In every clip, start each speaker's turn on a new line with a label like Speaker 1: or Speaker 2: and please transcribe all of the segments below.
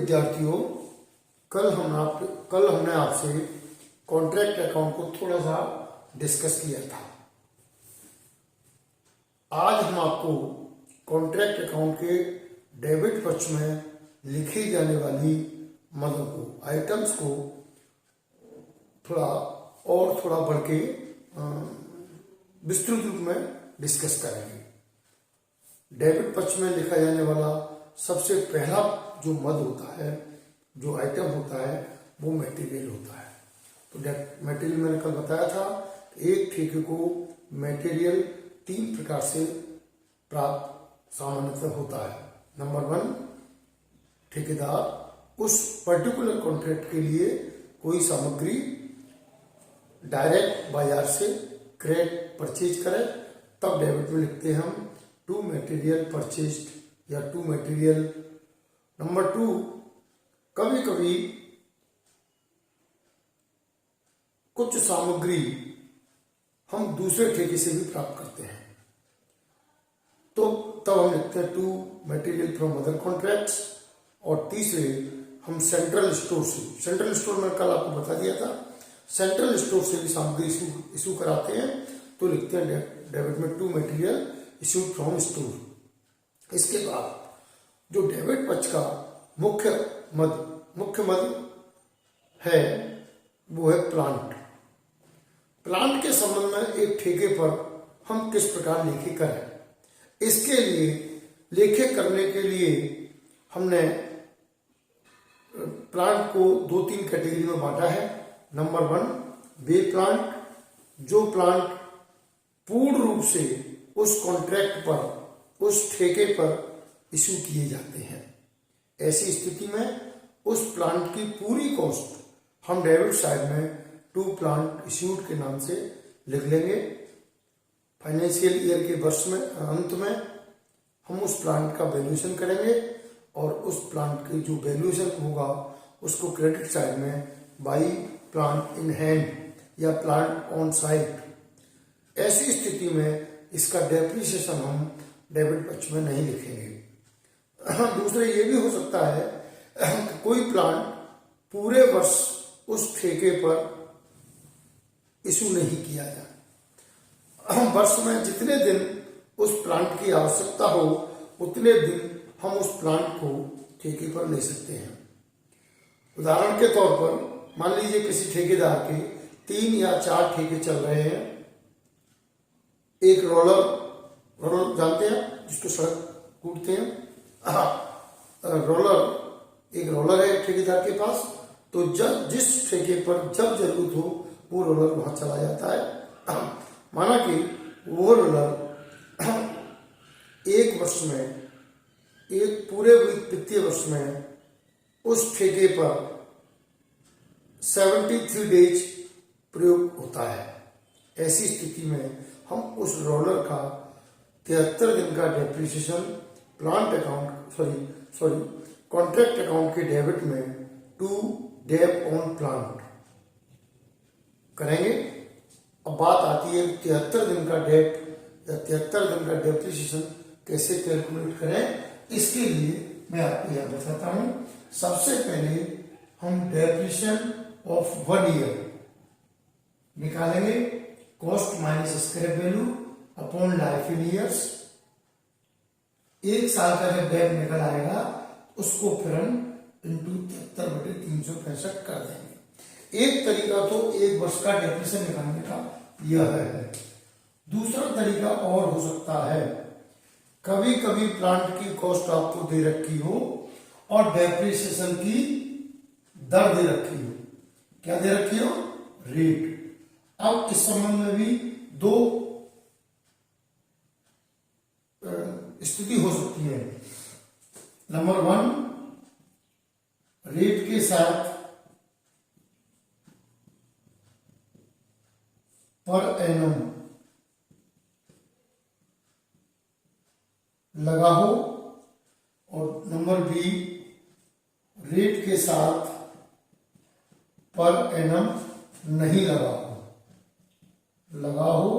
Speaker 1: विद्यार्थियों, कल हमने आपसे कॉन्ट्रैक्ट अकाउंट को थोड़ा सा डिस्कस किया था। आज हम आपको कॉन्ट्रैक्ट अकाउंट के डेबिट पक्ष में लिखी जाने वाली मदों को, आइटम्स को थोड़ा बढ़ के विस्तृत रूप में डिस्कस करेंगे। डेबिट पक्ष में लिखा जाने वाला सबसे पहला जो मद होता है, जो आइटम होता है, वो मटेरियल होता है। तो मटेरियल मैंने कल बताया था, एक ठेके को मटेरियल 3 प्रकार से प्राप्त सामान्यतः होता है। नंबर 1, ठेकेदार उस पर्टिकुलर कॉन्ट्रैक्ट के लिए कोई सामग्री डायरेक्ट बाजार से क्रय परचेज करे, तब डेबिट में लिखते हैं हम टू मटेरियल परचेज्ड या टू मटेरियल। नंबर 2, कभी कभी कुछ सामग्री हम दूसरे ठेके से भी प्राप्त करते हैं, तो तब हम लिखते हैं to material from other contracts. और तीसरे, हम सेंट्रल स्टोर से, सेंट्रल स्टोर में कल आपको बता दिया था, सेंट्रल स्टोर से भी सामग्री इशू कराते हैं, तो लिखते हैं डेबिट में to material issued from store. इसके बाद जो डेबिट पक्ष का मुख्य मद है, वो है प्लांट। प्लांट के संबंध में एक ठेके पर हम किस प्रकार लेखे करें, इसके लिए लेखे करने के लिए हमने प्लांट को 2-3 कैटेगरी में बांटा है। नंबर 1, वे प्लांट, जो प्लांट पूर्ण रूप से उस कॉन्ट्रैक्ट पर, उस ठेके पर इशू किए जाते हैं। ऐसी स्थिति में उस प्लांट की पूरी कॉस्ट हम डेबिट साइड में टू प्लांट इश्यूड के नाम से लिख लेंगे। फाइनेंशियल ईयर के वर्ष में अंत में हम उस प्लांट का वैल्यूएशन करेंगे और उस प्लांट की जो वैल्यूएशन होगा उसको क्रेडिट साइड में बाई प्लांट इन हैंड या प्लांट ऑन साइट। ऐसी स्थिति में इसका डेप्रिसिएशन हम डेबिट पक्ष में नहीं लिखेंगे। दूसरे ये भी हो सकता है कि कोई प्लांट पूरे वर्ष उस ठेके पर इशू नहीं किया जाए। वर्ष में जितने दिन उस प्लांट की आवश्यकता हो, उतने दिन हम उस प्लांट को ठेके पर ले सकते हैं। उदाहरण के तौर पर मान लीजिए किसी ठेकेदार के 3 या 4 ठेके चल रहे हैं। एक रोलर जानते हैं, जिसको सड़क कूटते हैं, एक रोलर है ठेकेदार के पास, तो जिस ठेके पर जब जरूरत हो वो रोलर वहां चला जाता है। माना कि वो रोलर एक वर्ष में, एक पूरे वित्तीय वर्ष में उस ठेके पर 73 डेज प्रयोग होता है। ऐसी स्थिति में हम उस रोलर का 73 दिन का डेप्रिसिएशन कॉन्ट्रैक्ट अकाउंट के डेबिट में टू डेब ऑन प्लांट करेंगे। अब बात आती है 73 दिन का डेट या 73 दिन का डेप्रिसिएशन कैसे कैलकुलेट करें। इसके लिए मैं आपको यह बताता हूं। सबसे पहले हम डेप्रिसिएशन ऑफ 1 ईयर निकालेंगे, cost minus scrap value upon life in years. 1 साल का जब डेट निकल आएगा उसको फिर हम इंटू 73/365 कर देंगे। एक तरीका तो 1 वर्ष का डेप्रिसिएशन निकालने का यह है। दूसरा तरीका और हो सकता है, कभी कभी प्लांट की कॉस्ट आपको दे रखी हो और डेप्रिसिएशन की दर दे रखी हो। क्या दे रखी हो? रेट। अब इस संबंध में भी 2 स्थिति हो सकती है। नंबर 1, रेट के साथ पर एनम लगा हो, और नंबर बी, रेट के साथ पर एनम नहीं लगा हो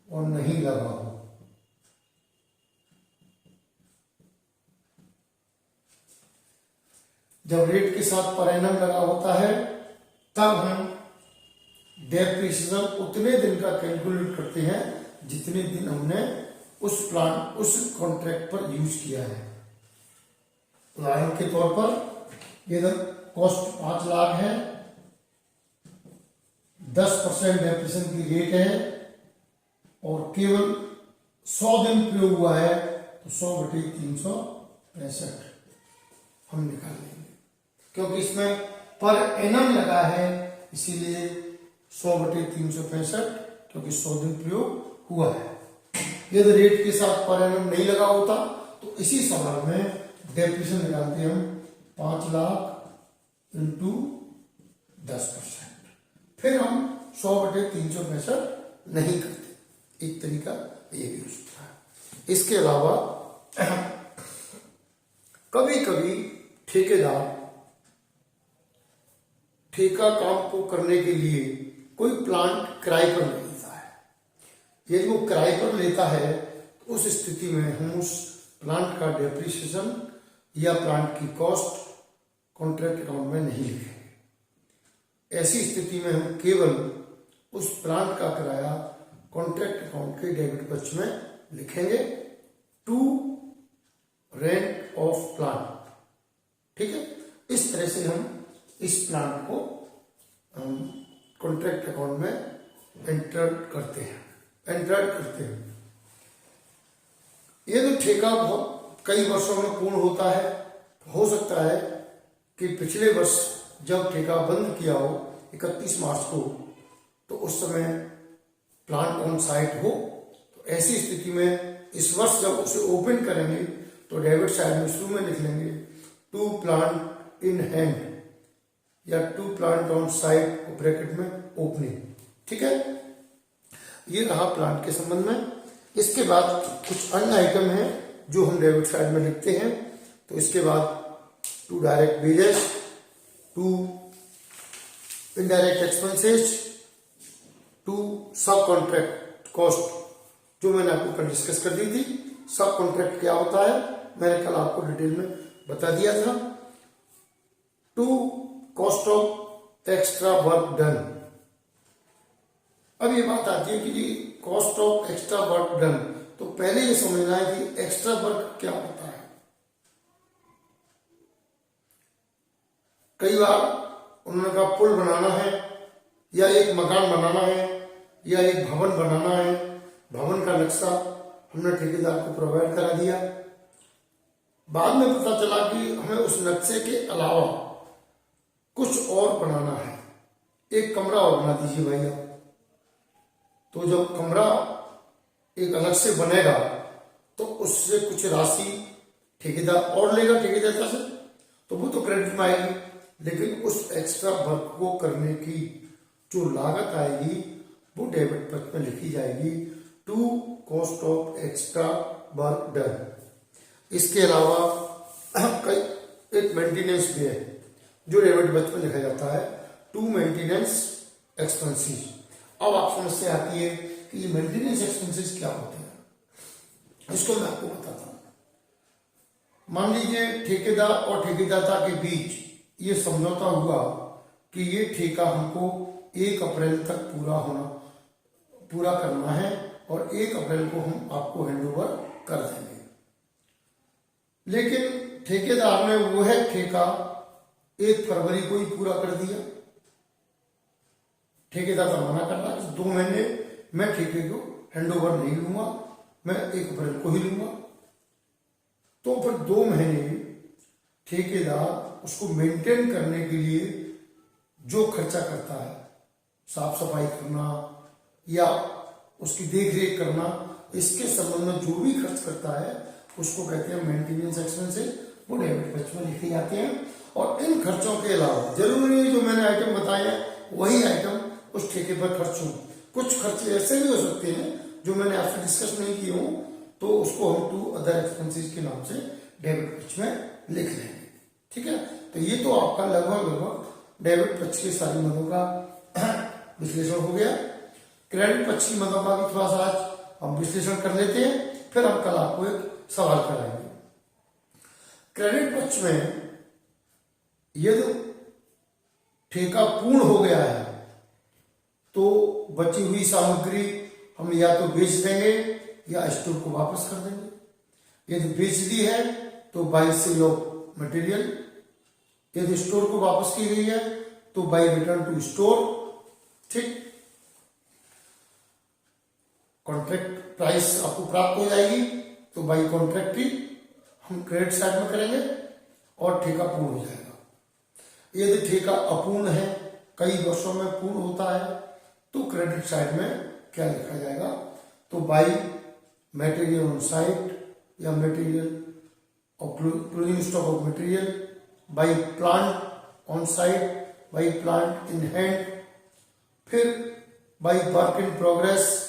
Speaker 1: और नहीं लगा हो। जब रेट के साथ पर एनम लगा होता है तब हम डेप्रिसिएशन उतने दिन का कैलकुलेट करते हैं जितने दिन हमने उस कॉन्ट्रैक्ट पर यूज किया है। उदाहरण के तौर पर ये कॉस्ट 5 लाख है, 10% डेप्रिसिएशन की रेट है और केवल 100 दिन प्रयोग हुआ है तो 100/365 हम निकाल लेंगे, क्योंकि इसमें पर एनम लगा है इसीलिए 100/365, क्योंकि 100 दिन प्रयोग हुआ है। यदि रेट के साथ पर एनम नहीं लगा होता तो इसी सवाल में डेप्रिसिएशन निकालते हम 5 लाख इंटू 10%, फिर हम 100/365 नहीं करते। एक तरीका ये भी हो सकता है। इसके अलावा कभी कभी ठेकेदार ठेका काम को करने के लिए कोई प्लांट किराए पर लेता है। यदि वो किराए पर लेता है तो उस स्थिति में हम उस प्लांट का डेप्रिसिएशन या प्लांट की कॉस्ट कॉन्ट्रैक्ट अकाउंट में नहीं लिखेंगे। ऐसी स्थिति में हम केवल उस प्लांट का किराया कॉन्ट्रैक्ट अकाउंट के डेबिट पक्ष में लिखेंगे, टू रेंट ऑफ प्लांट। ठीक है, इस तरह से हम इस प्लांट को कॉन्ट्रैक्ट अकाउंट में एंटर करते हैं। ये तो ठेका बहुत कई वर्षों में पूर्ण होता है। हो सकता है कि पिछले वर्ष जब ठेका बंद किया हो 31 मार्च को, तो उस समय प्लांट ऑन साइट हो, तो ऐसी स्थिति में इस वर्ष जब उसे ओपन करेंगे तो डेबिट साइड में शुरू में लिख लेंगे टू प्लांट इन हैंड या to plant on site bracket में ओपनिंग। ठीक है, ये रहा प्लांट के संबंध में। इसके बाद कुछ अन्य आइटम हैं जो हम डेबिट साइड में लिखते हैं। तो इसके बाद to direct wages, to indirect expenses, to sub contract cost, जो मैंने आपको कल डिस्कस कर दी थी। सब कॉन्ट्रैक्ट क्या होता है मैंने कल आपको डिटेल में बता दिया था। To cost of extra work done. अब ये बात आती है कि जी cost of extra work done, तो पहले ये समझना है कि एक्स्ट्रा वर्क क्या होता है। कई बार उन्होंने कहा पुल बनाना है या एक मकान बनाना है या एक भवन बनाना है, भवन का नक्शा हमने ठेकेदार को प्रोवाइड करा दिया। बाद में पता चला कि हमें उस नक्शे के अलावा कुछ और बनाना है, एक कमरा और बना दीजिए भाई आप। तो जब कमरा एक अलग से बनेगा तो उससे कुछ राशि ठेकेदार और लेगा ठेकेदार से, तो वो तो क्रेडिट में आएगी, लेकिन उस एक्स्ट्रा वर्क को करने की जो लागत आएगी वो डेबिट पक्ष में लिखी जाएगी to cost of extra work done. इसके अलावा कई एक मेंटेनेंस भी है जो डेबिट पक्ष में लिखा जाता है टू मेंटेनेंस एक्सपेंसेस। अब आप समस्या आती है कि ये मेंटेनेंस एक्सपेंसेस क्या होते हैं, इसको मैं आपको बताता हूं। मान लीजिए ठेकेदार और ठेकेदाता के बीच ये समझौता हुआ कि ये ठेका हमको 1 अप्रैल तक पूरा करना है और 1 अप्रैल को हम आपको हैंडओवर कर देंगे। लेकिन ठेकेदार ने वह ठेका 1 फरवरी को ही पूरा कर दिया। ठेकेदार का मना कर रहा है 2 महीने मैं ठेके को हैंडओवर नहीं लूंगा, मैं 1 अप्रैल को ही लूंगा। तो फिर 2 महीने ठेकेदार उसको मेंटेन करने के लिए जो खर्चा करता है, साफ सफाई करना या उसकी देख रेख करना, इसके संबंध में जो भी खर्च करता है उसको कहते हैं मेंटेनेंस एक्सपेंसेस। वो डेबिट पक्ष में लिखे जाते हैं। और इन खर्चों के अलावा जरूरी नहीं जो मैंने आइटम बताए हैं वही आइटम उस ठेके पर खर्च हो। कुछ खर्च ऐसे भी हो सकते हैं जो मैंने आपसे डिस्कस नहीं किए हो, तो उसको हम टू अदर एक्सपेंसेस के नाम से डेबिट पक्ष में लिख लेंगे। ठीक है, तो ये तो आपका लगभग डेबिट पक्ष की सारी मदों का विश्लेषण हो गया। क्रेडिट पक्ष की मदों का भी थोड़ा सा आज हम विश्लेषण कर लेते हैं, फिर हम कल आपको एक सवाल कराएंगे। क्रेडिट पक्ष में यदि ठेका पूर्ण हो गया है तो बची हुई सामग्री हम या तो बेच देंगे या स्टोर को वापस कर देंगे। यदि बेच दी है तो बाय सेल ऑफ मटेरियल, यदि स्टोर को वापस की गई है तो बाय रिटर्न टू स्टोर। ठीक, कॉन्ट्रैक्ट प्राइस आपको प्राप्त हो जाएगी तो बाय कॉन्ट्रैक्ट ही हम क्रेडिट साइड में करेंगे और ठेका पूर्ण हो जाएगा। यदि ठेका अपूर्ण है, कई वर्षों में पूर्ण होता है, तो क्रेडिट साइड में क्या लिखा जाएगा, तो बाय मटेरियल ऑन साइट या मटेरियल और closing stock of material, by plant on site, by plant in hand, फिर by work in progress.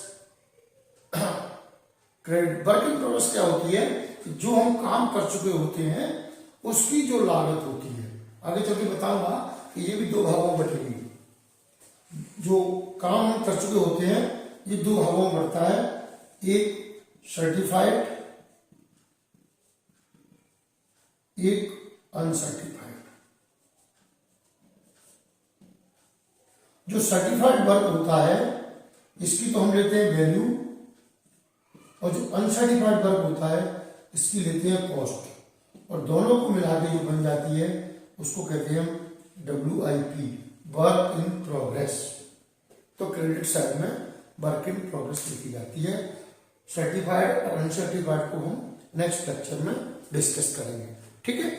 Speaker 1: Credit work in progress क्या होती है, जो हम काम कर चुके होते हैं उसकी जो लागत होती है। आगे चल के बताऊंगा कि ये भी दो भागों में बटेगी। जो काम हम कर चुके होते हैं ये दो भागों में बढ़ता है, एक सर्टिफाइड, एक अनसर्टिफाइड। जो सर्टिफाइड वर्क होता है इसकी तो हम लेते हैं वैल्यू, और जो अनसर्टिफाइड वर्क होता है इसकी लेते हैं कॉस्ट, और दोनों को मिला के जो बन जाती है उसको कहते हैं WIP, वर्क इन प्रोग्रेस। तो क्रेडिट साइड में वर्क इन प्रोग्रेस लिखी जाती है। सर्टिफाइड और अनसर्टिफाइड को हम नेक्स्ट लेक्चर में डिस्कस करेंगे। ठीक है।